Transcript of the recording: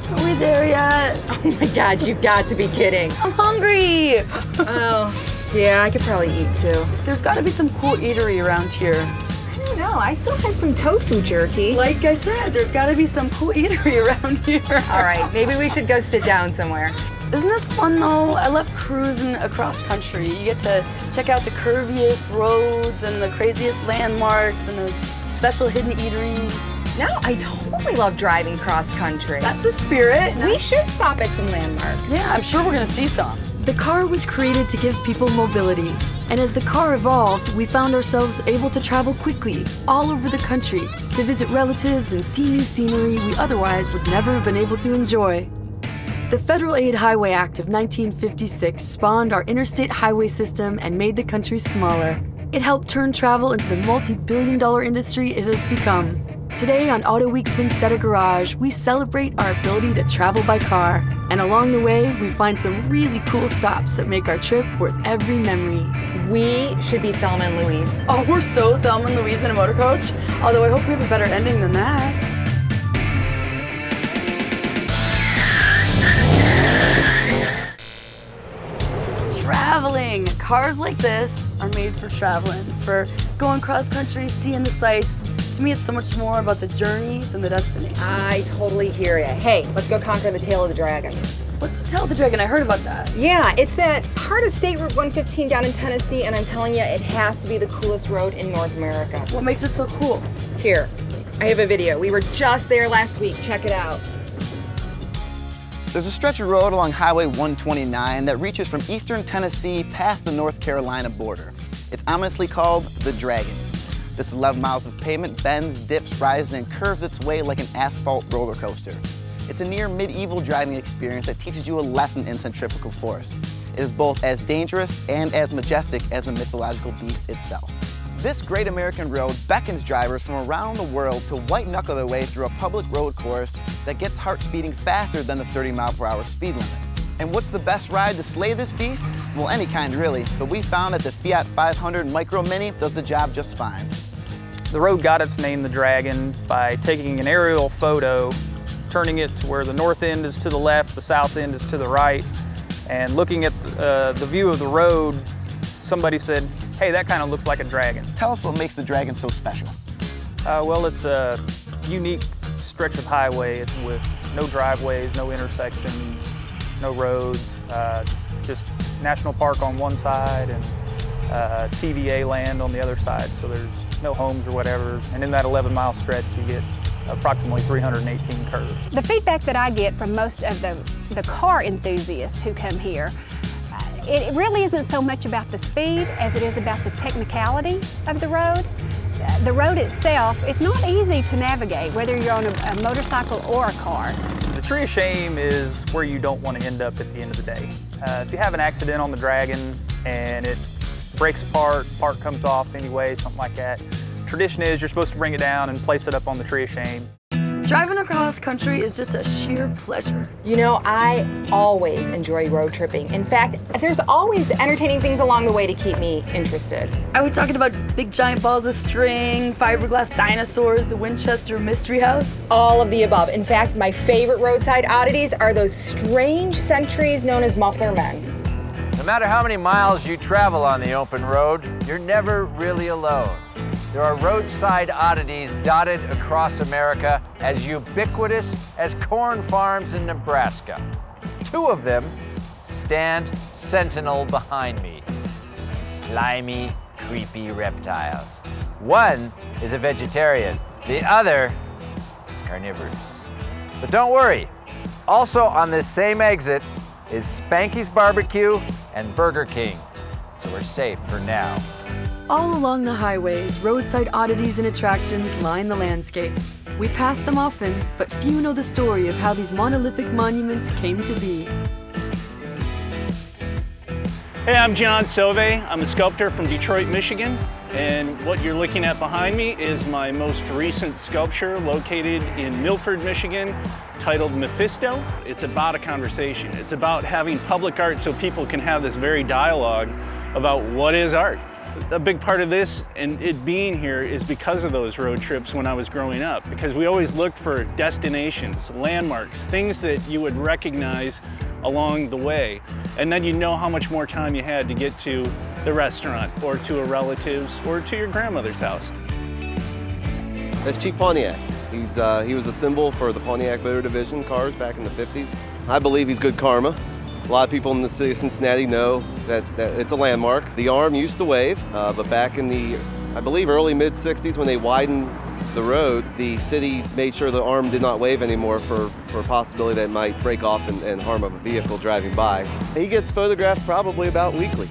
Are we there yet? Oh my God, you've got to be kidding. I'm hungry. Oh, yeah, I could probably eat too. There's got to be some cool eatery around here. I don't know, I still have some tofu jerky. Like I said, there's got to be some cool eatery around here. All right, maybe we should go sit down somewhere. Isn't this fun though? I love cruising across country. You get to check out the curviest roads and the craziest landmarks and those special hidden eateries. No, I totally love driving cross country. That's the spirit. We should stop at some landmarks. Yeah, I'm sure we're gonna see some. The car was created to give people mobility. And as the car evolved, we found ourselves able to travel quickly all over the country to visit relatives and see new scenery we otherwise would never have been able to enjoy. The Federal Aid Highway Act of 1956 spawned our interstate highway system and made the country smaller. It helped turn travel into the multi-billion-dollar industry it has become. Today on Auto Week's Vinseta Garage, we celebrate our ability to travel by car. And along the way, we find some really cool stops that make our trip worth every memory. We should be Thelma and Louise. Oh, we're so Thelma and Louise in a motor coach. Although I hope we have a better ending than that. Traveling. Cars like this are made for traveling, for going cross country, seeing the sights. To me, it's so much more about the journey than the destination. I totally hear you. Hey, let's go conquer the tail of the dragon. What's the tail of the dragon? I heard about that. Yeah, it's that part of State Route 115 down in Tennessee, and I'm telling you, it has to be the coolest road in North America. What makes it so cool? Here, I have a video. We were just there last week. Check it out. There's a stretch of road along Highway 129 that reaches from eastern Tennessee past the North Carolina border. It's ominously called the Dragon. This 11 miles of pavement bends, dips, rises, and curves its way like an asphalt roller coaster. It's a near medieval driving experience that teaches you a lesson in centrifugal force. It is both as dangerous and as majestic as the mythological beast itself. This great American road beckons drivers from around the world to white-knuckle their way through a public road course that gets hearts beating faster than the 30-mile-per-hour speed limit. And what's the best ride to slay this beast? Well, any kind really, but we found that the Fiat 500 Micro Mini does the job just fine. The road got its name, the Dragon, by taking an aerial photo, turning it to where the north end is to the left, the south end is to the right, and looking at the view of the road, somebody said, hey, that kind of looks like a dragon. Tell us what makes the Dragon so special. Well, it's a unique stretch of highway with no driveways, no intersections, no roads, just national park on one side and TVA land on the other side, so there's no homes or whatever. And in that 11-mile stretch, you get approximately 318 curves. The feedback that I get from most of the car enthusiasts who come here, it really isn't so much about the speed as it is about the technicality of the road. The road itself, it's not easy to navigate, whether you're on a motorcycle or a car. The tree of shame is where you don't want to end up at the end of the day. If you have an accident on the Dragon and it breaks apart, part comes off anyway, something like that, tradition is you're supposed to bring it down and place it up on the tree of shame. Driving across country is just a sheer pleasure. You know, I always enjoy road tripping. In fact, there's always entertaining things along the way to keep me interested. Are we talking about big giant balls of string, fiberglass dinosaurs, the Winchester Mystery House? All of the above. In fact, my favorite roadside oddities are those strange sentries known as muffler men. No matter how many miles you travel on the open road, you're never really alone. There are roadside oddities dotted across America as ubiquitous as corn farms in Nebraska. 2 of them stand sentinel behind me. Slimy, creepy reptiles. One is a vegetarian, the other is carnivorous. But don't worry, also on this same exit is Spanky's Barbecue and Burger King, so we're safe for now. All along the highways, roadside oddities and attractions line the landscape. We pass them often, but few know the story of how these monolithic monuments came to be. Hey, I'm John Sauvé. I'm a sculptor from Detroit, Michigan. And what you're looking at behind me is my most recent sculpture located in Milford, Michigan, titled Mephisto. It's about a conversation. It's about having public art so people can have this very dialogue about what is art. A big part of this and it being here is because of those road trips when I was growing up, because we always looked for destinations, landmarks, things that you would recognize along the way. And then you know how much more time you had to get to the restaurant or to a relative's or to your grandmother's house. That's Chief Pontiac. He was a symbol for the Pontiac Motor Division cars back in the 50s. I believe he's good karma. A lot of people in the city of Cincinnati know that it's a landmark. The arm used to wave, but back in the, I believe, early mid-60s when they widened the road, the city made sure the arm did not wave anymore for a possibility that it might break off and harm a vehicle driving by. He gets photographed probably about weekly.